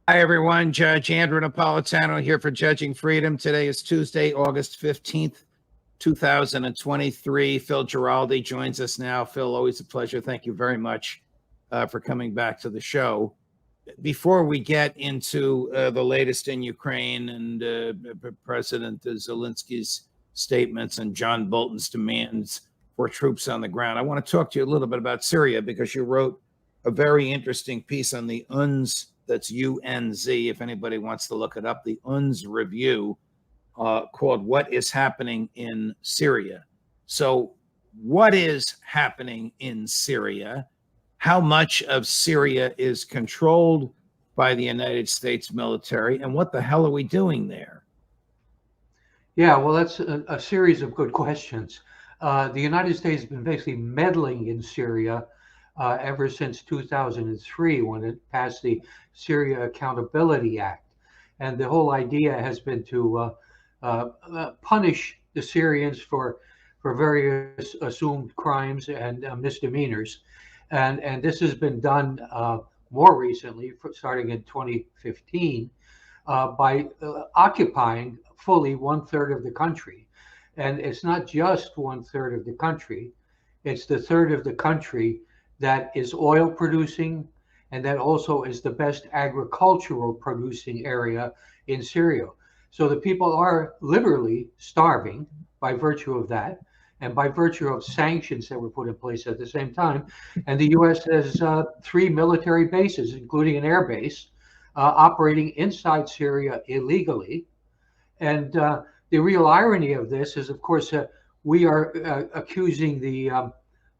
Hi, everyone. Judge Andrew Napolitano here for Judging Freedom. Today is Tuesday, August 15th, 2023. Phil Giraldi joins us now. Phil, always a pleasure. Thank you very much for coming back to the show. Before we get into the latest in Ukraine and President Zelensky's statements and John Bolton's demands for troops on the ground, I want to talk to you a little bit about Syria, because you wrote a very interesting piece on the UNZ, that's UNZ, if anybody wants to look it up, the UNZ review called What is Happening in Syria. So what is happening in Syria? How much of Syria is controlled by the United States military, and what the hell are we doing there? Yeah, well, that's a series of good questions. The United States has been basically meddling in Syria ever since 2003, when it passed the Syria Accountability Act. And the whole idea has been to punish the Syrians for various assumed crimes and misdemeanors. And this has been done more recently, starting in 2015, by occupying fully 1/3 of the country. And it's not just 1/3 of the country, it's the third of the country that is oil producing, and that also is the best agricultural producing area in Syria. So the people are literally starving by virtue of that, and by virtue of sanctions that were put in place at the same time. And the U.S. has 3 military bases, including an air base, operating inside Syria illegally. And the real irony of this is, of course, we are accusing the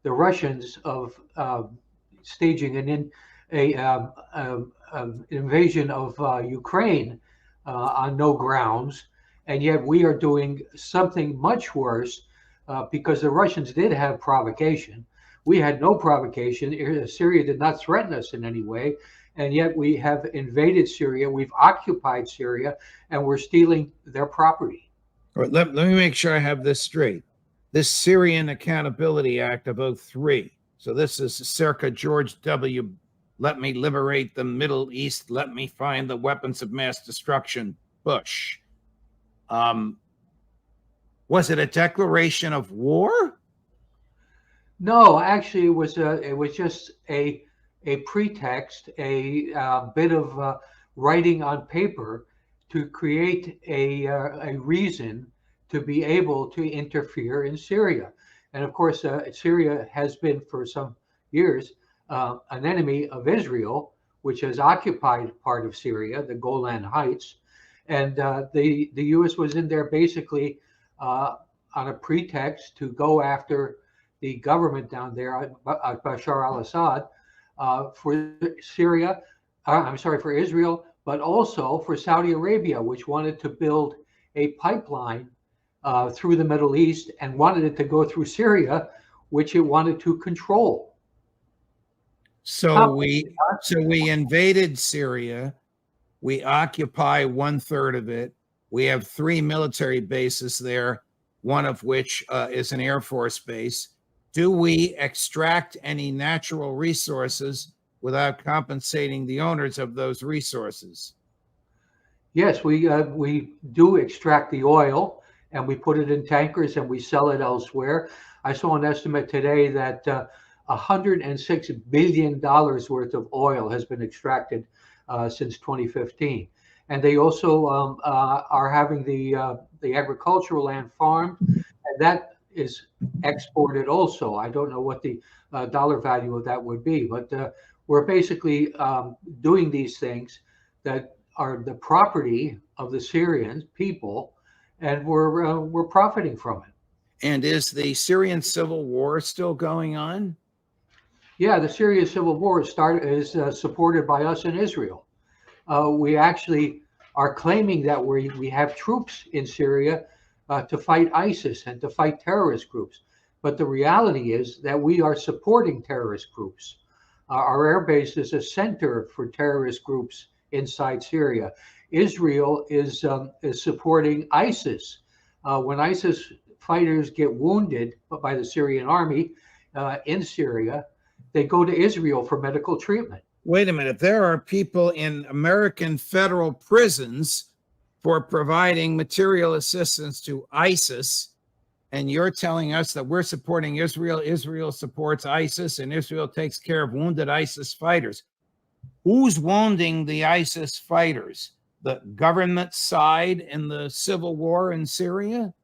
Russians of staging an invasion of Ukraine on no grounds, and yet we are doing something much worse because the Russians did have provocation. We had no provocation. Syria did not threaten us in any way, and yet we have invaded Syria, we've occupied Syria, and we're stealing their property. All right, let me make sure I have this straight. This Syrian Accountability Act of 2003, so this is circa George W. Let me liberate the Middle East, let me find the weapons of mass destruction, Bush. Was it a declaration of war? No, actually, it was just a pretext, a bit of writing on paper to create a reason to be able to interfere in Syria. And of course, Syria has been for some years an enemy of Israel, which has occupied part of Syria, the Golan Heights. And the U.S. was in there basically on a pretext to go after the government down there, Bashar al-Assad, for Syria, for Israel, but also for Saudi Arabia, which wanted to build a pipeline through the Middle East and wanted it to go through Syria, which it wanted to control. So we invaded Syria. We occupy 1/3 of it. We have 3 military bases there, one of which is an Air Force base. Do we extract any natural resources without compensating the owners of those resources? Yes, we do extract the oil, and we put it in tankers and we sell it elsewhere. I saw an estimate today that $106 billion worth of oil has been extracted since 2015. And they also are having the agricultural land farmed, and that is exported also. I don't know what the dollar value of that would be, but we're basically doing these things that are the property of the Syrian people, and we're profiting from it. And is the Syrian civil war still going on? Yeah, the Syrian civil war is supported by us in Israel. We actually are claiming that we have troops in Syria to fight ISIS and to fight terrorist groups. But the reality is that we are supporting terrorist groups. Our air base is a center for terrorist groups inside Syria. Israel is supporting ISIS. When ISIS fighters get wounded by the Syrian army in Syria, they go to Israel for medical treatment. Wait a minute. There are people in American federal prisons for providing material assistance to ISIS. And you're telling us that we're supporting Israel. Israel supports ISIS, and Israel takes care of wounded ISIS fighters. Who's wounding the ISIS fighters? The government side in the civil war in Syria?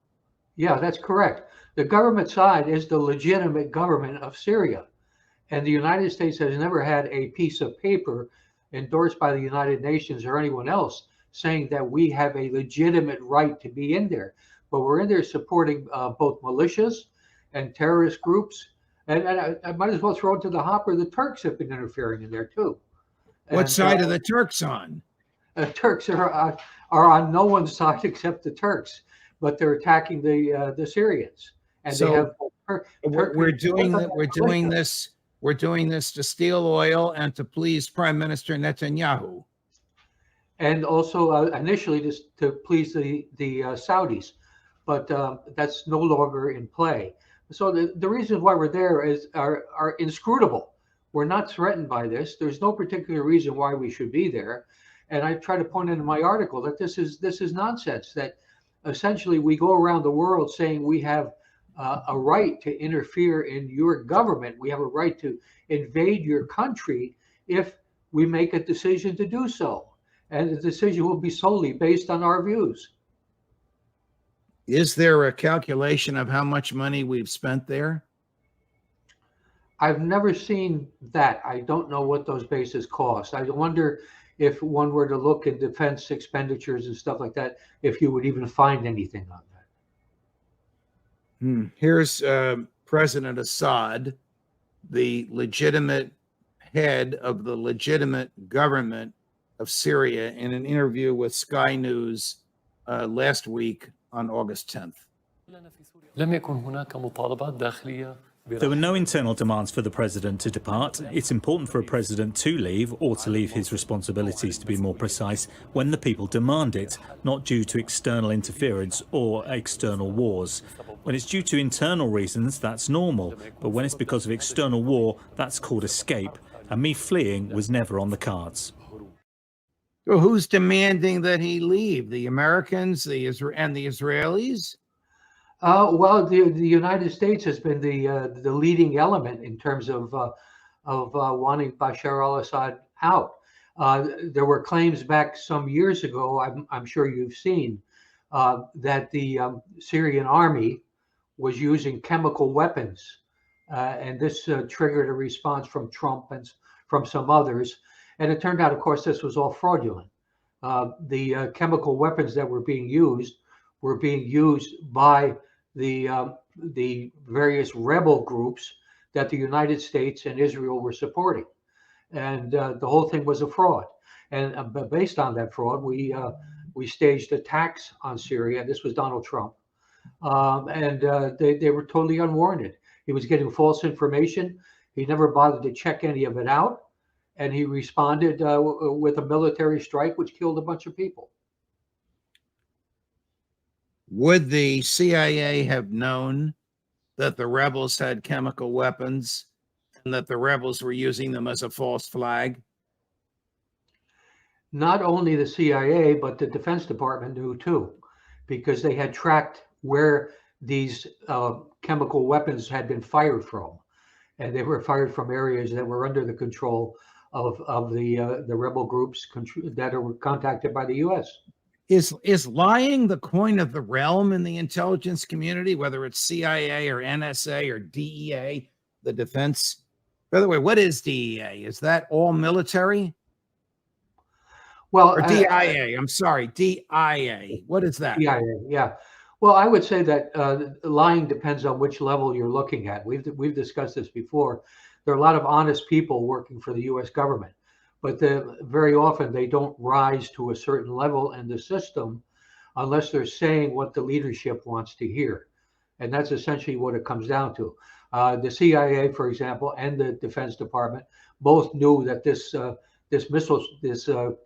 Yeah, that's correct. The government side is the legitimate government of Syria. And the United States has never had a piece of paper endorsed by the United Nations or anyone else saying that we have a legitimate right to be in there. But we're in there supporting both militias and terrorist groups. And I might as well throw into the hopper the Turks have been interfering in there too. What side are the Turks on? Turks are on no one's side except the Turks, but they're attacking the Syrians. And So they have we're doing this to steal oil and to please Prime Minister Netanyahu. And also initially to please the Saudis, but that's no longer in play. So the reasons why we're there are inscrutable. We're not threatened by this. There's no particular reason why we should be there. And I try to point out in my article that this is nonsense, that essentially we go around the world saying we have a right to interfere in your government. We have a right to invade your country if we make a decision to do so. And the decision will be solely based on our views. Is there a calculation of how much money we've spent there? I've never seen that. I don't know what those bases cost. I wonder if one were to look at defense expenditures and stuff like that, if you would even find anything on that. Here's President Assad, the legitimate head of the legitimate government of Syria, in an interview with Sky News last week on August 10th. There were no internal demands for the president to depart. It's important for a president to leave, or to leave his responsibilities, to be more precise, when the people demand it, not due to external interference or external wars. When it's due to internal reasons, that's normal. But when it's because of external war, that's called escape. And me fleeing was never on the cards. So who's demanding that he leave? The Americans, and the Israelis? Well, the United States has been the leading element in terms of wanting Bashar al-Assad out. There were claims back some years ago, I'm sure you've seen, that the Syrian army was using chemical weapons, and this triggered a response from Trump and from some others. And it turned out, of course, this was all fraudulent. The chemical weapons that were being used by the various rebel groups that the United States and Israel were supporting, and the whole thing was a fraud. And based on that fraud, we staged attacks on Syria. This was Donald Trump, and they were totally unwarranted. He was getting false information. He never bothered to check any of it out, and he responded with a military strike, which killed a bunch of people. Would the CIA have known that the rebels had chemical weapons and that the rebels were using them as a false flag? Not only the CIA, but the Defense Department knew too, because they had tracked where these chemical weapons had been fired from. And they were fired from areas that were under the control of the rebel groups that were contacted by the U.S. Is lying the coin of the realm in the intelligence community, whether it's CIA or NSA or DEA, the defense? By the way, what is DEA? Is that all military? Well, or DIA? I'm sorry, DIA. What is that? DIA, yeah. Well, I would say that lying depends on which level you're looking at. We've discussed this before. There are a lot of honest people working for the U.S. government, but very often they don't rise to a certain level in the system unless they're saying what the leadership wants to hear. And that's essentially what it comes down to. The CIA, for example, and the Defense Department both knew that this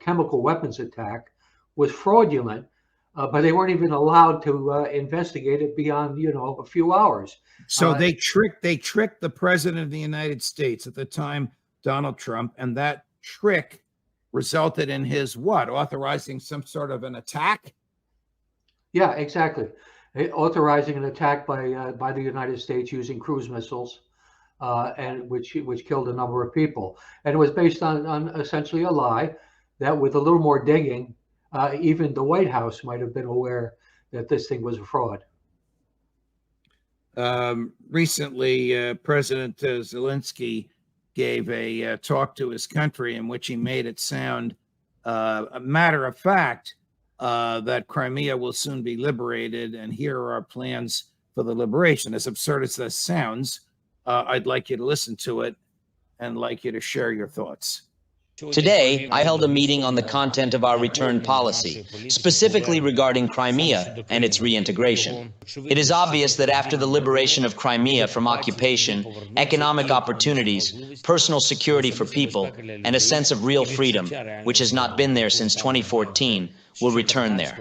chemical weapons attack was fraudulent, but they weren't even allowed to investigate it beyond, a few hours. So they tricked the president of the United States at the time, Donald Trump, and that trick resulted in his what? Authorizing some sort of an attack? Yeah, exactly. Authorizing an attack by the United States using cruise missiles, and which killed a number of people. And it was based on essentially a lie that, with a little more digging, even the White House might have been aware that this thing was a fraud. Recently, President Zelensky gave a talk to his country in which he made it sound a matter of fact that Crimea will soon be liberated, and here are our plans for the liberation. As absurd as this sounds, I'd like you to listen to it and like you to share your thoughts. Today, I held a meeting on the content of our return policy, specifically regarding Crimea and its reintegration. It is obvious that after the liberation of Crimea from occupation, economic opportunities, personal security for people, and a sense of real freedom, which has not been there since 2014, will return there.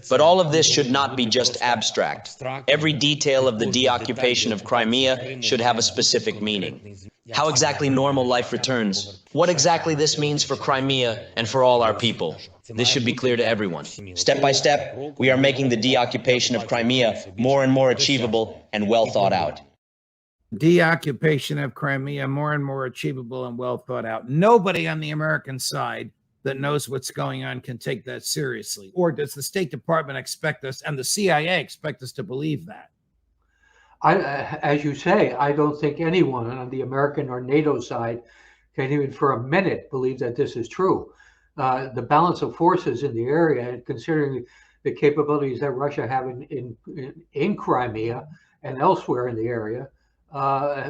But all of this should not be just abstract. Every detail of the deoccupation of Crimea should have a specific meaning. How exactly normal life returns, what exactly this means for Crimea and for all our people. This should be clear to everyone. Step by step, we are making the deoccupation of Crimea more and more achievable and well thought out. Deoccupation of Crimea more and more achievable and well thought out. Nobody on the American side that knows what's going on can take that seriously. Or does the State Department expect us and the CIA expect us to believe that? As you say, I don't think anyone on the American or NATO side can even for a minute believe that this is true. The balance of forces in the area, considering the capabilities that Russia have in Crimea and elsewhere in the area,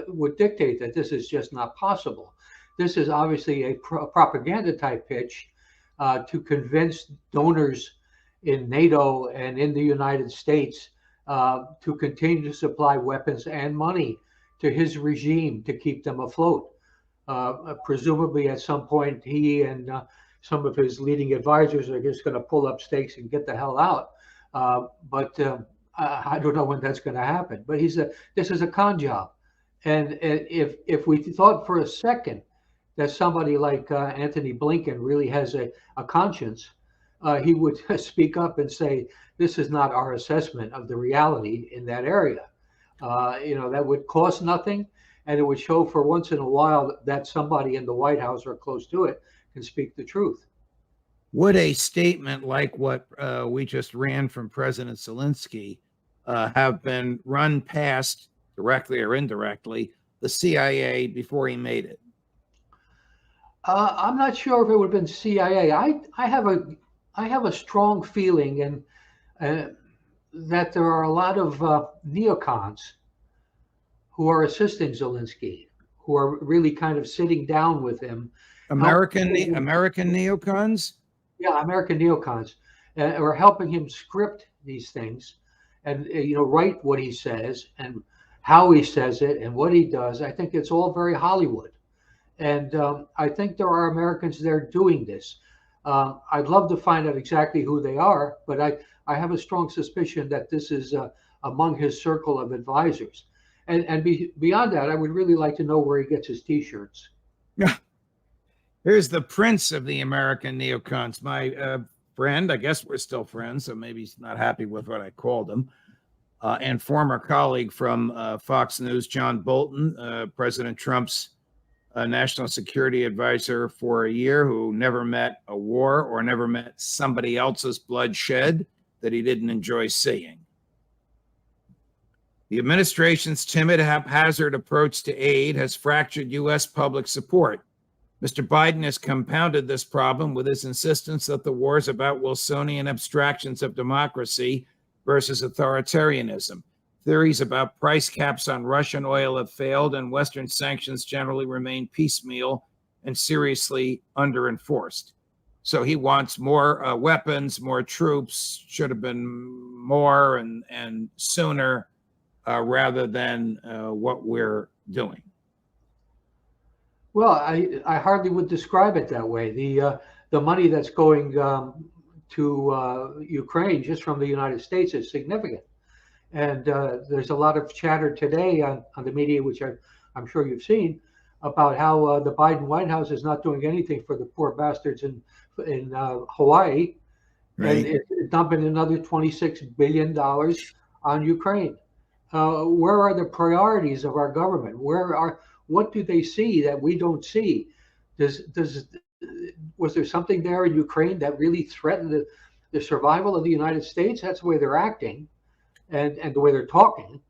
would dictate that this is just not possible. This is obviously a propaganda type pitch to convince donors in NATO and in the United States to continue to supply weapons and money to his regime to keep them afloat. Presumably at some point, he and some of his leading advisors are just going to pull up stakes and get the hell out. But I don't know when that's going to happen. But this is a con job. And if we thought for a second that somebody like Antony Blinken really has a conscience, he would speak up and say, this is not our assessment of the reality in that area. That would cost nothing, and it would show for once in a while that somebody in the White House or close to it can speak the truth. Would a statement like what we just ran from President Zelensky have been run past, directly or indirectly, the CIA before he made it? I'm not sure if it would have been CIA. I have a strong feeling and that there are a lot of neocons who are assisting Zelensky, who are really kind of sitting down with him. American neocons? Yeah, American neocons, are helping him script these things and write what he says and how he says it and what he does. I think it's all very Hollywood. And I think there are Americans there doing this. I'd love to find out exactly who they are, but I have a strong suspicion that this is among his circle of advisors. And beyond that, I would really like to know where he gets his T-shirts. Yeah. Here's the prince of the American neocons, my friend. I guess we're still friends, so maybe he's not happy with what I called him. And former colleague from Fox News, John Bolton, President Trump's national security advisor for a year, who never met a war or never met somebody else's bloodshed that he didn't enjoy seeing. The administration's timid, haphazard approach to aid has fractured U.S. public support. Mr. Biden has compounded this problem with his insistence that the war is about Wilsonian abstractions of democracy versus authoritarianism. Theories about price caps on Russian oil have failed, and Western sanctions generally remain piecemeal and seriously under-enforced. So he wants more weapons, more troops, should have been more and sooner, rather than what we're doing. Well, I hardly would describe it that way. The money that's going to Ukraine just from the United States is significant. And there's a lot of chatter today on the media, which I'm sure you've seen, about how the Biden White House is not doing anything for the poor bastards in Hawaii, and Right. it's dumping another $26 billion on Ukraine. Where are the priorities of our government? What do they see that we don't see? Was there something there in Ukraine that really threatened the survival of the United States? That's the way they're acting, and the way they're talking.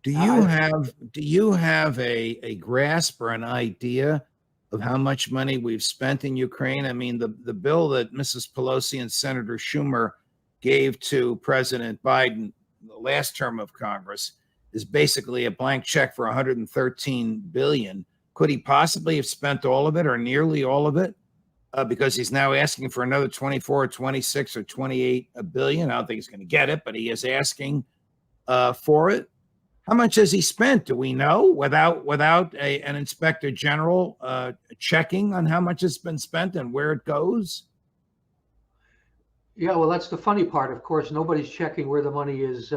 Do you have a grasp or an idea of how much money we've spent in Ukraine? I mean, the bill that Mrs. Pelosi and Senator Schumer gave to President Biden the last term of Congress is basically a blank check for 113 billion. Could he possibly have spent all of it or nearly all of it? Because he's now asking for another 24 or 26 or 28 billion. I don't think he's going to get it, but he is asking for it. How much has he spent? Do we know without an inspector general checking on how much has been spent and where it goes? Yeah, well, that's the funny part. Of course, nobody's checking where the money is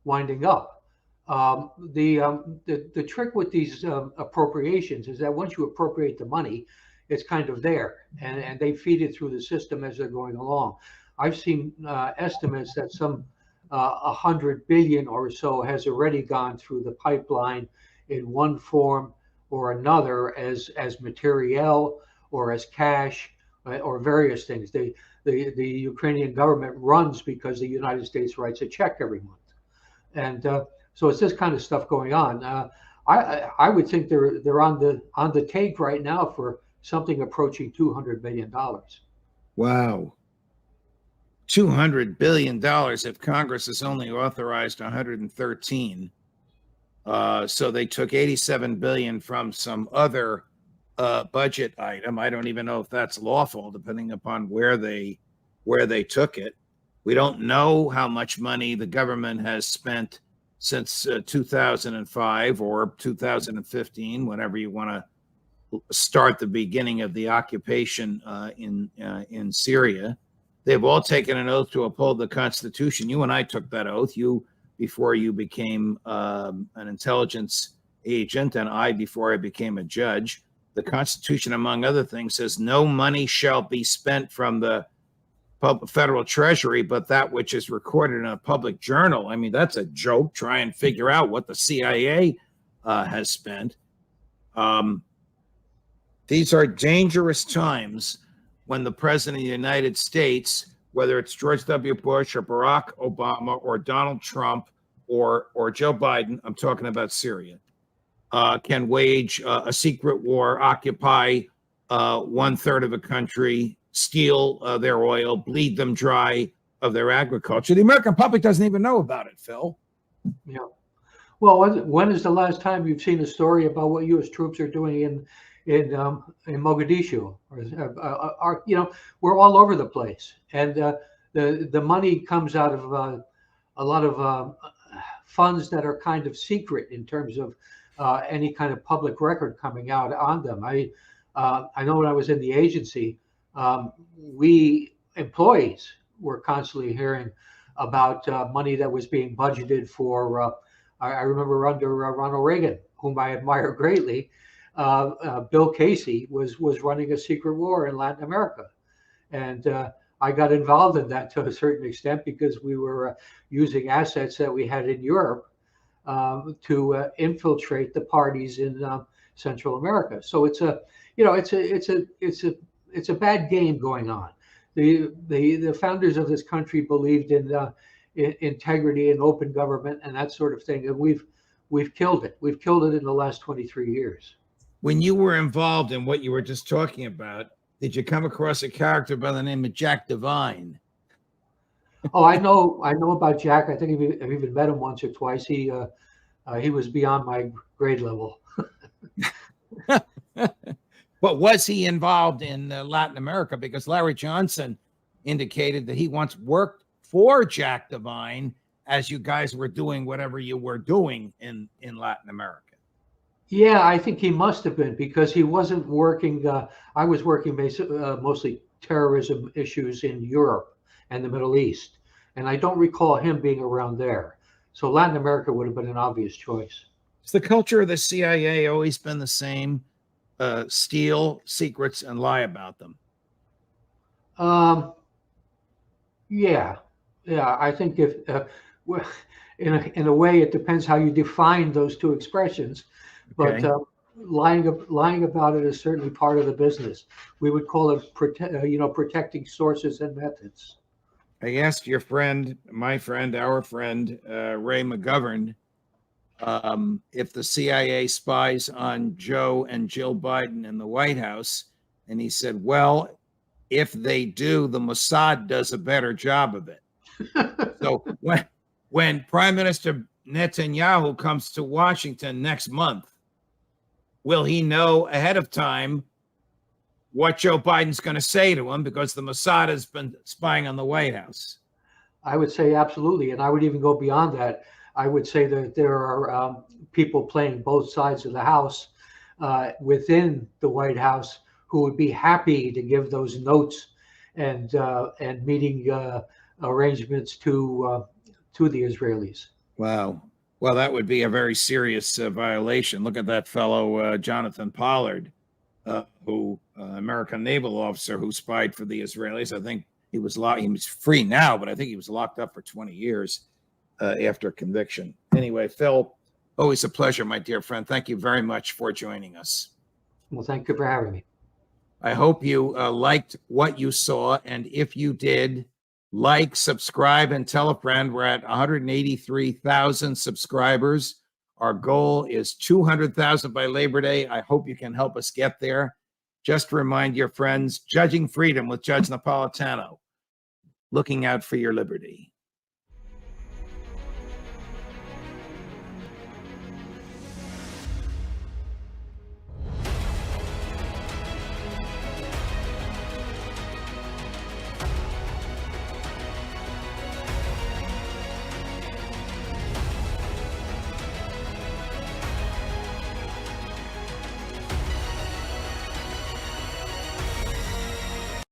winding up. The trick with these appropriations is that once you appropriate the money, it's kind of there, and they feed it through the system as they're going along. I've seen estimates that some 100 billion or so has already gone through the pipeline in one form or another as materiel or as cash or various things. The Ukrainian government runs because the United States writes a check every month, and so it's this kind of stuff going on. I would think they're on the take right now for something approaching $200 billion. Wow. $200 billion if Congress has only authorized 113. So they took 87 billion from some other budget item. I don't even know if that's lawful, depending upon where they took it. We don't know how much money the government has spent since 2005 or 2015, whenever you want to start the beginning of the occupation in Syria. They've all taken an oath to uphold the Constitution. You and I took that oath. You before you became an intelligence agent, and I before I became a judge. The Constitution, among other things, says no money shall be spent from the federal treasury, but that which is recorded in a public journal. I mean, that's a joke. Try and figure out what the CIA has spent. These are dangerous times when the president of the United States, whether it's George W. Bush or Barack Obama or Donald Trump or Joe Biden, I'm talking about Syria, can wage a secret war, occupy 1/3 of a country, steal their oil, bleed them dry of their agriculture. The American public doesn't even know about it, Phil. Yeah. Well, when is the last time you've seen a story about what U.S. troops are doing in Mogadishu? Or we're all over the place, and the money comes out of a lot of funds that are kind of secret in terms of any kind of public record coming out on them. I know when I was in the agency, we employees were constantly hearing about money that was being budgeted for. I remember under Ronald Reagan, whom I admire greatly, Bill Casey was running a secret war in Latin America, and I got involved in that to a certain extent because we were using assets that we had in Europe to infiltrate the parties in Central America. So it's a bad game going on. The founders of this country believed in integrity and open government and that sort of thing, and we've killed it. We've killed it in the last 23 years. When you were involved in what you were just talking about, did you come across a character by the name of Jack Devine? Oh, I know about Jack. I think I've even met him once or twice. He was beyond my grade level. But was he involved in Latin America? Because Larry Johnson indicated that he once worked for Jack Devine as you guys were doing whatever you were doing in Latin America. Yeah, I think he must have been, because he wasn't working. I was working mostly terrorism issues in Europe and the Middle East, and I don't recall him being around there. So Latin America would have been an obvious choice. Has the culture of the CIA always been the same? steal secrets and lie about them? Yeah, yeah. I think if well, in a way, it depends how you define those two expressions. But Okay. lying about it is certainly part of the business. We would call it protecting sources and methods. I asked your friend, my friend, our friend, Ray McGovern, if the CIA spies on Joe and Jill Biden in the White House. And he said, well, if they do, the Mossad does a better job of it. So when Prime Minister Netanyahu comes to Washington next month, will he know ahead of time what Joe Biden's going to say to him, because the Mossad has been spying on the White House? I would say absolutely, and I would even go beyond that. I would say that there are people playing both sides of the house within the White House who would be happy to give those notes and meeting arrangements to the Israelis. Wow. Well, that would be a very serious violation. Look at that fellow, Jonathan Pollard, who American naval officer who spied for the Israelis. I think he was free now, but I think he was locked up for 20 years after conviction. Anyway, Phil, always a pleasure, my dear friend. Thank you very much for joining us. Well, thank you for having me. I hope you liked what you saw. And if you did, like, subscribe, and tell a friend. We're at 183,000 subscribers. Our goal is 200,000 by Labor Day. I hope you can help us get there. Just remind your friends, Judging Freedom with Judge Napolitano, looking out for your liberty.